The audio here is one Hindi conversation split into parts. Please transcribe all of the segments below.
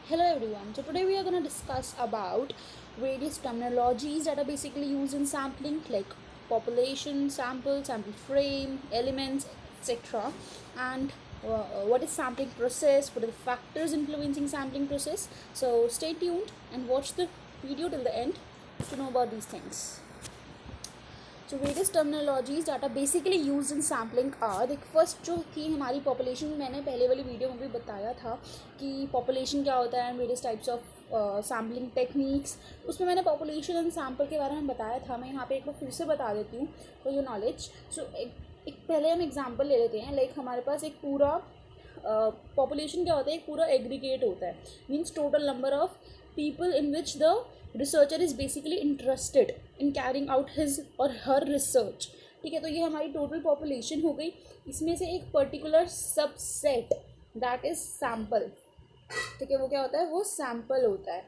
Hello everyone. So today we are going to discuss about various terminologies that are basically used in sampling like population, sample, sample frame, elements, etc. And what is sampling process? What are the factors influencing sampling process? So stay tuned and watch the video till the end to know about these things. So various terminologies data basically use in sampling are देख फर्स्ट जो थी हमारी पॉपुलेशन मैंने पहले वाली वीडियो में भी बताया था कि पॉपुलेशन क्या होता है and various types of sampling techniques उसमें मैंने पॉपुलेशन एंड सैम्पल के बारे में बताया था। मैं यहाँ पे एक बार फिर से बता देती हूँ फॉर योर नॉलेज। सो एक पहले हम एग्जांपल ले लेते हैं। लाइक हमारे पास एक पूरा पॉपुलेशन क्या होता है, एक पूरा एग्रीगेट होता है, means total number of people in which the researcher is basically interested in carrying out his और हर रिसर्च। ठीक है, तो ये हमारी टोटल पॉपुलेशन हो गई। इसमें से एक particular subset that is sample. ठीक है, वो क्या होता है, वो सैम्पल होता है।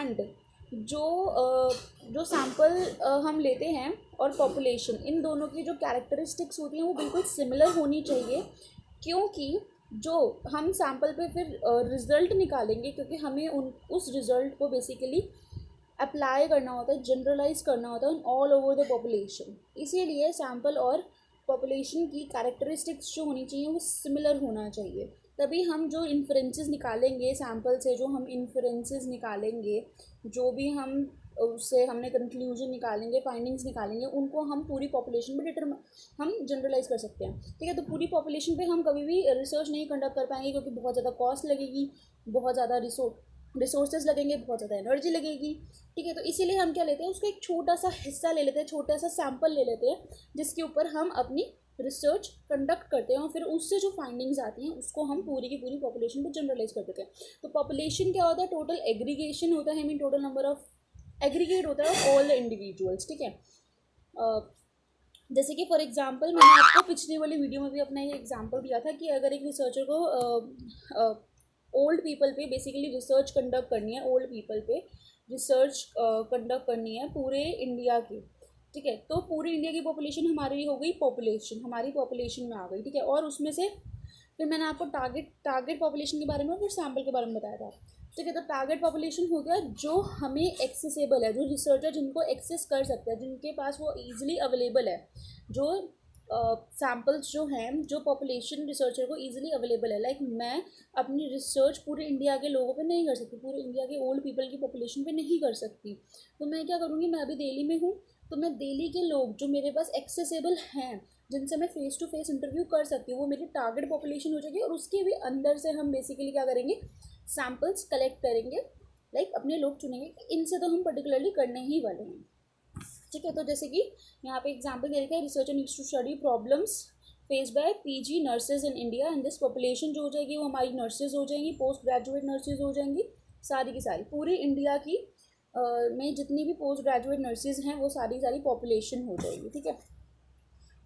एंड जो सैम्पल हम लेते हैं और पॉपुलेशन, इन दोनों की जो कैरेक्टरिस्टिक्स होती हैं वो बिल्कुल सिमिलर होनी चाहिए, क्योंकि जो हम सैम्पल पे फिर रिज़ल्ट निकालेंगे, क्योंकि हमें उस रिज़ल्ट को बेसिकली अप्लाई करना होता है, जनरलाइज करना होता है ऑल ओवर द पॉपुलेशन। इसीलिए सैम्पल और पॉपुलेशन की कैरेक्टरिस्टिक्स जो होनी चाहिए वो सिमिलर होना चाहिए। तभी हम जो इन्फ्रेंसेस निकालेंगे सैम्पल से, जो हम इन्फ्रेंसेस निकालेंगे, जो भी हम उससे हमने कंक्लूजन निकालेंगे, फाइंडिंग्स निकालेंगे, उनको हम पूरी पॉपुलेशन पे हम जनरलाइज कर सकते हैं। ठीक है, तो पूरी पॉपुलेशन पे हम कभी भी रिसर्च नहीं कंडक्ट कर पाएंगे, क्योंकि बहुत ज़्यादा कॉस्ट लगेगी, बहुत ज़्यादा रिसोर्सेज लगेंगे, बहुत ज़्यादा एनर्जी लगेगी। ठीक है, तो इसीलिए हम क्या लेते हैं, उसका एक छोटा सा हिस्सा ले लेते हैं, छोटा सा सैम्पल ले लेते हैं, जिसके ऊपर हम अपनी रिसर्च कंडक्ट करते हैं और फिर उससे जो फाइंडिंग्स आती हैं उसको हम पूरी की पूरी पॉपुलेशन पे जनरलाइज कर देते हैं। तो पॉपुलेशन क्या होता है, टोटल एग्रीगेशन होता है, mean total number of aggregate होता है ऑल द इंडिविजुअल्स। ठीक है, जैसे कि फॉर एग्जांपल मैंने आपको पिछली वाली वीडियो में भी अपना ये एग्जांपल दिया था कि अगर एक रिसर्चर को ओल्ड पीपल पे बेसिकली रिसर्च कंडक्ट करनी है, ओल्ड पीपल पे रिसर्च कंडक्ट करनी है पूरे इंडिया की। ठीक है, तो पूरी इंडिया की पॉपुलेशन हमारी हो गई, पॉपुलेशन हमारी पॉपुलेशन में आ गई। ठीक है, और उसमें से फिर मैंने आपको टारगेट पॉपुलेशन के बारे में, फिर सैम्पल के बारे में बताया था। ठीक है, तो टारगेट पॉपुलेशन हो गया जो हमें एक्सेसिबल है, जो रिसर्चर जिनको एक्सेस कर सकते हैं, जिनके पास वो ईजिली अवेलेबल है, जो सैम्पल्स जो हैं, जो पॉपुलेशन रिसर्चर को ईजिली अवेलेबल है। लाइक मैं अपनी रिसर्च पूरे इंडिया के लोगों पे नहीं कर सकती, पूरे इंडिया के ओल्ड पीपल की पॉपुलेशन पे नहीं कर सकती। तो मैं क्या करूँगी, मैं अभी दिल्ली में हूँ, तो मैं दिल्ली के लोग जो मेरे पास एक्सेसिबल हैं, जिनसे मैं फेस टू फेस इंटरव्यू कर सकती हूँ, वो मेरी टारगेट पॉपुलेशन हो जाएगी। और उसके भी अंदर से हम बेसिकली क्या करेंगे, सैम्पल्स कलेक्ट करेंगे। लाइक अपने लोग चुनेंगे कि इनसे तो हम पर्टिकुलरली करने ही वाले हैं। ठीक है, तो जैसे कि यहाँ पे एग्जांपल दे रखा है, researcher needs to study problems face by PG nurses in India and this population जो हो जाएगी वो हमारी नर्सेज हो जाएंगी, पोस्ट ग्रेजुएट नर्सेज हो जाएंगी, सारी की सारी पूरी इंडिया की में जितनी भी पोस्ट ग्रेजुएट नर्सेज हैं वो सारी पॉपुलेशन हो जाएगी। ठीक है,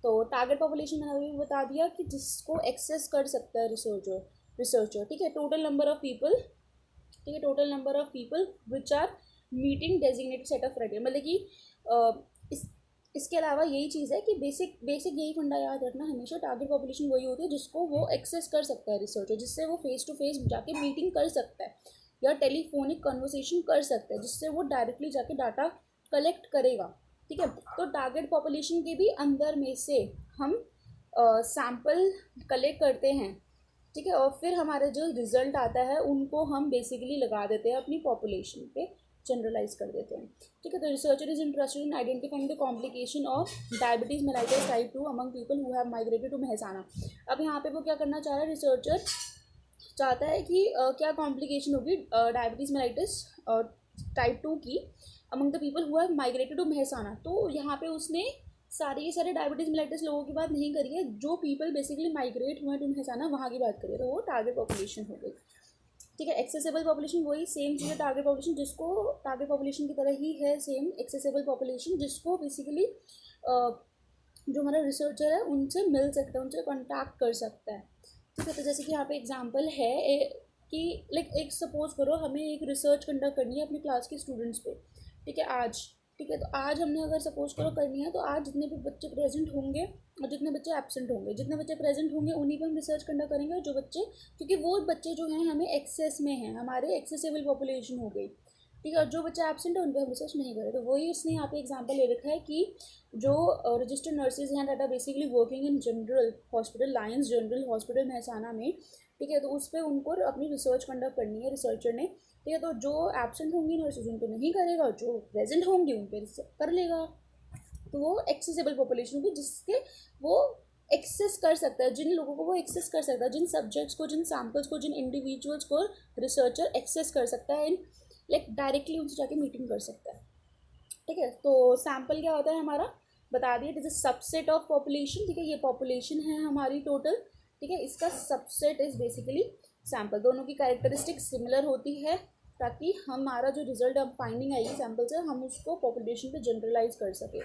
तो टारगेट पॉपुलेशन मैंने अभी बता दिया कि जिसको एक्सेस कर सकता है रिसर्चर। ठीक है, टोटल नंबर ऑफ पीपल, ठीक है, total number of people which are meeting designated set of criteria. मतलब कि इसके अलावा यही चीज़ है कि बेसिक यही फंडा याद रखना हमेशा, टारगेट पॉपुलेशन वही होती है जिसको वो एक्सेस कर सकता है रिसर्चर, जिससे वो फेस टू फेस जाके मीटिंग कर सकता है या टेलीफोनिक कन्वर्सेशन कर सकता है, जिससे वो डायरेक्टली जाके डाटा कलेक्ट करेगा। ठीक है, तो टारगेट पॉपुलेशन के भी अंदर में से हम सैम्पल कलेक्ट करते हैं। ठीक है, और फिर हमारा जो रिजल्ट आता है उनको हम बेसिकली लगा देते हैं अपनी पॉपुलेशन पे, जनरलाइज कर देते हैं। ठीक है, तो researcher is interested in identifying the complication of diabetes mellitus type 2 among people who have migrated to Mehsana. अब यहाँ पे वो क्या करना चाह रहा है, रिसर्चर चाहता है कि क्या कॉम्प्लिकेशन होगी डायबिटीज मेलाइटस टाइप 2 की among the people who have migrated to Mehsana. तो यहाँ पे उसने सारे के सारे डायबिटीज मेलाइटिस लोगों की बात नहीं करी है, जो पीपल बेसिकली माइग्रेट हुए हैं टू मेहसाना वहाँ की बात करिए, तो वो टारगेट पॉपुलेशन हो गई। ठीक है, एक्सेसिबल पॉपुलेशन वही सेम चीज़ है, टारगेट पॉपुलेशन जिसको टारगेट पॉपुलेशन की तरह ही है सेम एक्सेसिबल पॉपुलेशन, जिसको बेसिकली जो हमारा रिसर्चर है उनसे मिल सकता है, उनसे कॉन्टैक्ट कर सकता है। ठीक है, तो जैसे कि यहाँ पे एग्जाम्पल है कि लाइक एक सपोज करो हमें एक रिसर्च कंडक्ट करनी है अपनी क्लास के स्टूडेंट्स पे। ठीक है, आज ठीक है। तो आज हमने अगर सपोज करो करनी है, तो आज जितने भी बच्चे प्रेजेंट होंगे और जितने बच्चे एब्सेंट होंगे, जितने बच्चे प्रेजेंट होंगे उन्हीं पर हम रिसर्च कंडक्ट करेंगे, और जो बच्चे, क्योंकि वो बच्चे जो हैं हमें एक्सेस में हैं, हमारे एक्सेसिबल पॉपुलेशन हो गई, ठीक है। और जो बच्चे एब्सेंट है उन पर हम रिसर्च नहीं करें। तो वही इसने यहाँ पे एग्जांपल ले रखा है कि जो रजिस्टर्ड नर्सेज हैं that are basically working in general hospital lines general hospital Mehsana में, ठीक है। तो उस पर उनको अपनी रिसर्च कंडक्ट करनी है रिसर्चर ने, ठीक है। तो जो एब्सेंट होंगी नर्सेज उन पर नहीं करेगा, और जो प्रेजेंट होंगी उन पर कर लेगा। तो वो एक्सेसिबल पॉपुलेशन होगी जिसके वो एक्सेस कर सकता है, जिन लोगों को वो एक्सेस कर सकता है, जिन सब्जेक्ट्स को, जिन सैम्पल्स को, जिन इंडिविजुअल्स को रिसर्चर एक्सेस कर सकता है, इन लाइक डायरेक्टली उनसे जाके मीटिंग कर सकता है, ठीक है। तो सैम्पल क्या होता है हमारा, बता दिए, it is a subset of population, ठीक है। ये पॉपुलेशन है हमारी टोटल, ठीक है। इसका सबसेट इज बेसिकली सैम्पल। दोनों की कैरेक्टरिस्टिक सिमिलर होती है ताकि हमारा जो रिजल्ट अब फाइंडिंग आएगी सैम्पल से, हम उसको पॉपुलेशन पे जनरलाइज कर सके,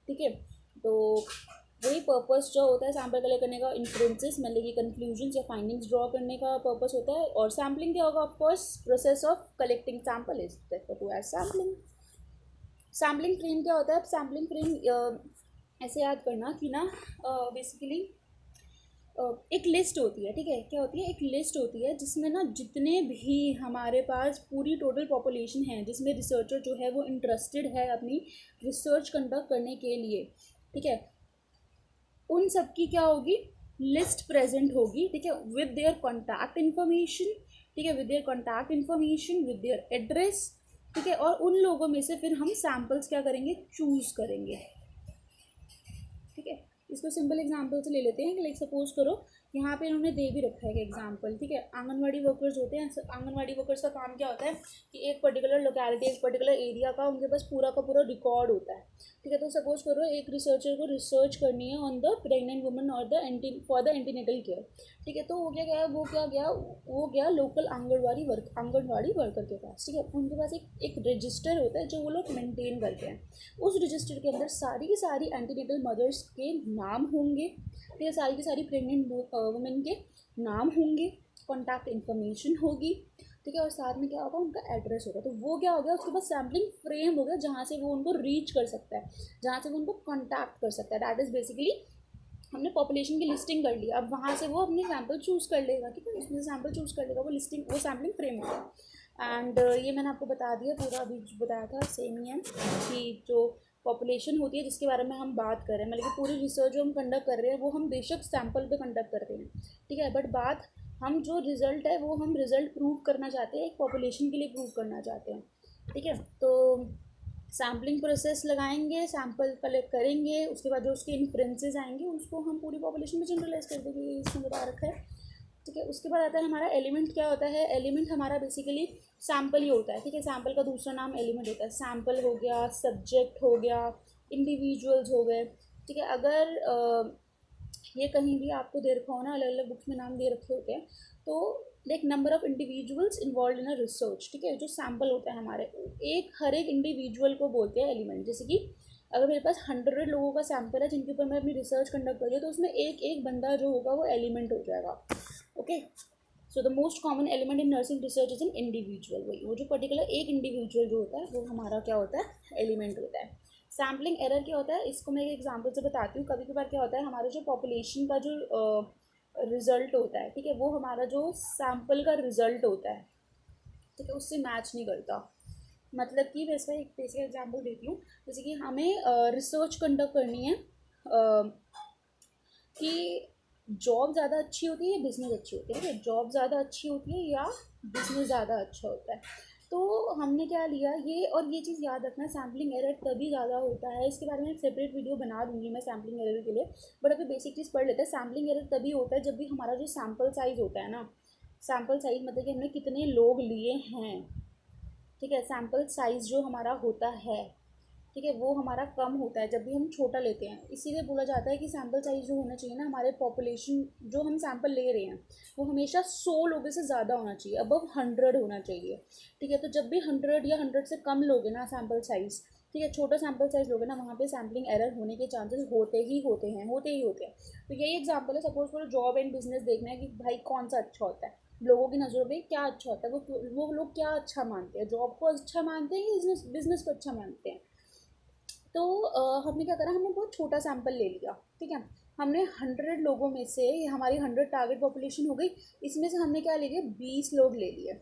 ठीक है। तो वही पर्पस जो होता है सैम्पल कलेक्ट करने का, इन्फ्रेंसेस मतलब कि कंक्लूजन्स या फाइंडिंग्स ड्रॉ करने का पर्पस होता है। और सैम्पलिंग क्या होगा, of course process of collecting sample is referred to as sampling. Sampling frame क्या होता है, अब सैम्पलिंग फ्रेम ऐसे याद करना कि ना बेसिकली एक लिस्ट होती है, ठीक है। क्या होती है, एक लिस्ट होती है जिसमें ना जितने भी हमारे पास पूरी टोटल पॉपुलेशन है जिसमें रिसर्चर जो है वो इंटरेस्टेड है अपनी रिसर्च कंडक्ट करने के लिए, ठीक है, उन सब की क्या होगी, लिस्ट प्रेजेंट होगी, ठीक है, विद देयर कॉन्टैक्ट इन्फॉर्मेशन, ठीक है, with their contact information, with their address, ठीक है। और उन लोगों में से फिर हम सैम्पल्स क्या करेंगे, चूज करेंगे, ठीक है। इसको सिंपल एग्जांपल से ले लेते हैं कि लाइक सपोज करो यहाँ पे इन्होंने दे भी रखा है कि एग्जांपल, ठीक है। आंगनवाड़ी वर्कर्स होते हैं, आंगनवाड़ी वर्कर्स का काम क्या होता है कि एक पर्टिकुलर लोकेलिटी, एक पर्टिकुलर एरिया का उनके पास पूरा का पूरा रिकॉर्ड होता है, ठीक है। तो सपोज करो एक रिसर्चर को रिसर्च करनी है ऑन द प्रेग्नेंट वुमन और the for the antenatal care, ठीक है। तो वो क्या गया, वो गया लोकल आंगनवाड़ी वर्कर के पास, ठीक है। उनके पास एक रजिस्टर होता है जो वो लोग मेंटेन करते हैं। उस रजिस्टर के अंदर सारी की सारी एंटीनेटल मदर्स के नाम होंगे, ठीक है, सारी की सारी प्रेग्नेंट वुमेन के नाम होंगे, कॉन्टैक्ट इन्फॉर्मेशन होगी, ठीक है। और साथ में क्या होगा, उनका एड्रेस होगा। तो वो क्या हो गया, उसके पास सैम्पलिंग फ्रेम हो गया जहाँ से वो उनको रीच कर सकता है, जहाँ से वो उनको कॉन्टैक्ट कर सकता है। दैट इज़ बेसिकली हमने पॉपुलेशन की लिस्टिंग कर ली। अब वहाँ से वो अपने सैम्पल चूज़ कर लेगा, ठीक है, उसमें सैम्पल चूज़ कर लेगा, वो सैम्पलिंग फ्रेम होगा। एंड ये मैंने आपको बता दिया, पूरा अभी बताया था सेम ही है कि जो पॉपुलेशन होती है जिसके बारे में हम बात कर रहे हैं, मतलब कि पूरी रिसर्च जो हम कंडक्ट कर रहे हैं वो हम बेशक सैम्पल पे कंडक्ट करते हैं, ठीक है, बट बात हम जो रिज़ल्ट है वो हम रिज़ल्ट प्रूव करना चाहते हैं, एक पॉपुलेशन के लिए प्रूव करना चाहते हैं, ठीक है। तो सैम्पलिंग प्रोसेस लगाएंगे, सैम्पल कलेक्ट करेंगे, उसके बाद जो उसके इन्फ्रेंसेस आएंगे उसको हम पूरी पॉपुलेशन में जनरलाइज कर देंगे, इसमें बता रखा है, ठीक है। उसके बाद आता है हमारा एलिमेंट। क्या होता है एलिमेंट, हमारा बेसिकली सैम्पल ही होता है, ठीक है। सैम्पल का दूसरा नाम एलिमेंट होता है। सैम्पल हो गया, सब्जेक्ट हो गया, इंडिविजुअल्स हो गए, ठीक है। अगर ये कहीं भी आपको दे रखा हो ना, अलग अलग बुक्स में नाम दे रखे होते हैं, तो like number of individuals involve in a research, ठीक है। जो सैम्पल होता है हमारे, हर एक इंडिविजुअल को बोलते हैं एलिमेंट। जैसे कि अगर मेरे पास 100 लोगों का सैम्पल है जिनके ऊपर मैं अपनी रिसर्च कंडक्ट कर रही हूँ, तो उसमें एक एक बंदा जो होगा वो एलिमेंट हो जाएगा, okay. So the most common element in nursing research is an individual. वही वो जो पर्टिकुलर एक इंडिविजुअल जो होता है वो हमारा क्या होता है, एलिमेंट होता है। सैम्पलिंग एरर क्या होता है, इसको मैं एक एग्जांपल से बताती हूँ। कभी कभार क्या होता है, हमारे जो पॉपुलेशन का जो रिजल्ट होता है, ठीक है, वो हमारा जो सैम्पल का रिजल्ट होता है, ठीक है, उससे मैच नहीं करता। मतलब कि वैसे एक बेसिक एग्जांपल देती हूँ। जैसे कि हमें रिसर्च कंडक्ट करनी है कि जॉब ज़्यादा अच्छी होती है या बिज़नेस अच्छी होती है, ठीक है, जॉब ज़्यादा अच्छी होती है या बिज़नेस ज़्यादा अच्छा होता है। तो हमने क्या लिया ये, और ये चीज़ याद रखना, सैम्पलिंग एरर तभी ज़्यादा होता है, इसके बारे में एक सेपरेट वीडियो बना दूंगी मैं सैम्पलिंग एरर के लिए, बट अभी बेसिक चीज़ पढ़ लेते हैं। सैम्पलिंग एरर तभी होता है जब भी हमारा जो सैम्पल साइज़ होता है ना, सैम्पल साइज़ मतलब कि हमने कितने लोग लिए हैं, ठीक है, सैम्पल साइज़ जो हमारा होता है, ठीक है, वो हमारा कम होता है जब भी हम छोटा लेते हैं। इसीलिए बोला जाता है कि सैम्पल साइज़ जो होना चाहिए ना, हमारे पॉपुलेशन जो हम सैम्पल ले रहे हैं वो हमेशा 100 लोगों से ज़्यादा होना चाहिए, अबव 100 होना चाहिए, ठीक है। तो जब भी 100 या 100 से कम लोगे ना सैम्पल साइज़, ठीक है, छोटा सैम्पल साइज़ लोगे ना, वहाँ पे सैम्पलिंग एरर होने के चांसेस होते ही होते हैं। तो यही एग्जाम्पल है। सपोज करो जॉब एंड बिजनेस देखना है कि भाई कौन सा अच्छा होता है, लोगों की नज़रों में क्या अच्छा होता है, वो लोग क्या अच्छा मानते हैं, जॉब को अच्छा मानते हैं या बिजनेस को अच्छा मानते हैं, तो हमने क्या करा, हमने बहुत छोटा सैम्पल ले लिया, ठीक है। हमने 100 लोगों में से, हमारी 100 टारगेट पॉपुलेशन हो गई, इसमें से हमने क्या ले लिया, 20 लोग ले लिए,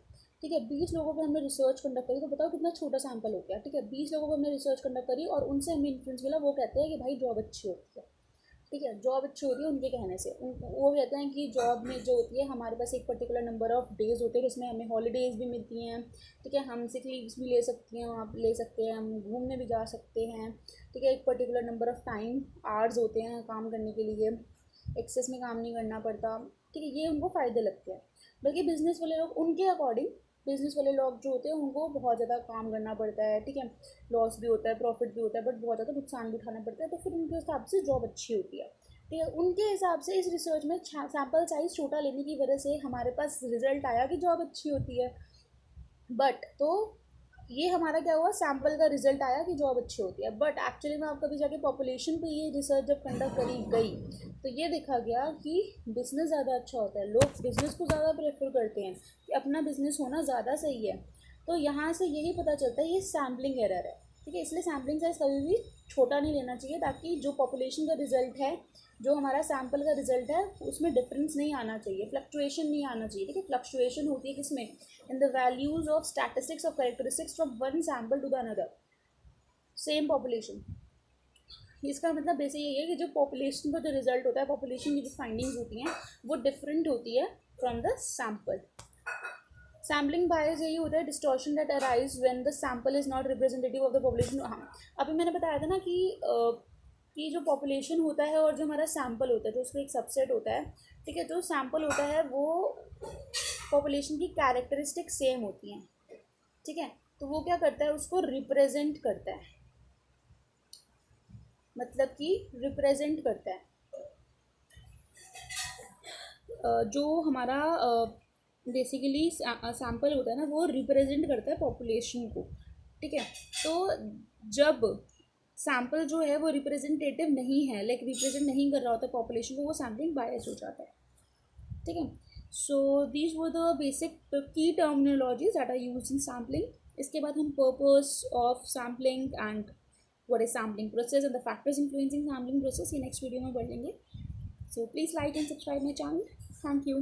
ठीक है। 20 लोगों पे हमने रिसर्च कंडक्ट करी, तो बताओ कितना छोटा सैंपल हो गया, ठीक है। 20 लोगों पे हमने रिसर्च कंडक्ट करी और उनसे हमें इन्फ्लुएंस मिला, वो कहते हैं कि भाई जॉब अच्छी होती है, ठीक है। जॉब अच्छी होती है उनके कहने से, वो कहते हैं कि जॉब में जो होती है हमारे पास एक पर्टिकुलर नंबर ऑफ डेज होते हैं जिसमें हमें हॉलीडेज भी मिलती हैं, ठीक है। हम सिक लीव्स भी ले सकती हैं, आप ले सकते हैं, हम घूमने भी जा सकते हैं, ठीक है। एक particular number of time hours होते हैं काम करने के लिए, एक्सेस में काम नहीं करना पड़ता, ठीक है। ये उनको फ़ायदे लगते हैं। बल्कि बिजनेस वाले लोग, उनके अकॉर्डिंग बिजनेस वाले लोग जो होते हैं उनको बहुत ज़्यादा काम करना पड़ता है, ठीक है। लॉस भी होता है, प्रॉफिट भी होता है, बट बहुत ज़्यादा नुकसान भी उठाना पड़ता है, तो फिर उनके हिसाब से जॉब अच्छी होती है, ठीक है। उनके हिसाब से इस रिसर्च में सैम्पल साइज छोटा लेने की वजह से हमारे पास रिजल्ट आया कि जॉब अच्छी होती है। बट तो ये हमारा क्या हुआ, सैम्पल का रिजल्ट आया कि जॉब अच्छी होती है, बट एक्चुअली में आप कभी जाके पॉपुलेशन पे ये रिसर्च जब कंडक्ट करी गई तो ये देखा गया कि बिज़नेस ज़्यादा अच्छा होता है, लोग बिज़नेस को ज़्यादा प्रेफर करते हैं, कि अपना बिज़नेस होना ज़्यादा सही है। तो यहाँ से यही पता चलता है ये सैम्पलिंग एरर है, ठीक है। इसलिए सैम्पलिंग साइज कभी भी छोटा नहीं लेना चाहिए, ताकि जो पॉपुलेशन का रिजल्ट है, जो हमारा सैम्पल का रिजल्ट है, उसमें डिफरेंस नहीं आना चाहिए, फ्लक्चुएशन नहीं आना चाहिए, ठीक है। फ्लक्चुएशन होती है किसमें, in the values of statistics of characteristics from one sample to the another same population. इसका मतलब बेसिक यही है कि जो पॉपुलेशन का जो रिजल्ट होता है, पॉपुलेशन की जो फाइंडिंग्स होती हैं वो डिफरेंट होती है फ्रॉम द सैम्पल। सैम्पलिंग बायस यही होता है, distortion that arise when the sample is not representative of the population. हाँ, अभी मैंने बताया था ना कि जो पॉपुलेशन होता है और जो हमारा सैम्पल होता है, जो उसका एक सबसेट होता है, ठीक है। जो सैम्पल होता है वो पॉपुलेशन की कैरेक्टरिस्टिक सेम होती हैं, ठीक है। तो वो क्या करता है, उसको रिप्रेजेंट करता है, मतलब कि रिप्रेजेंट करता है। जो हमारा बेसिकली सैम्पल होता है ना, वो रिप्रेजेंट करता है पॉपुलेशन को, ठीक है। तो जब सैम्पल जो है वो रिप्रेजेंटेटिव नहीं है, लाइक रिप्रेजेंट नहीं कर रहा होता पॉपुलेशन को, वो सैम्पलिंग बायस हो जाता है, ठीक है। So these were the basic key terminologies that are used in sampling. इसके बाद हम purpose of sampling and what is sampling process and the factors influencing sampling process ये नेक्स्ट वीडियो में पढ़ लेंगे। So please like and subscribe my channel. Thank you.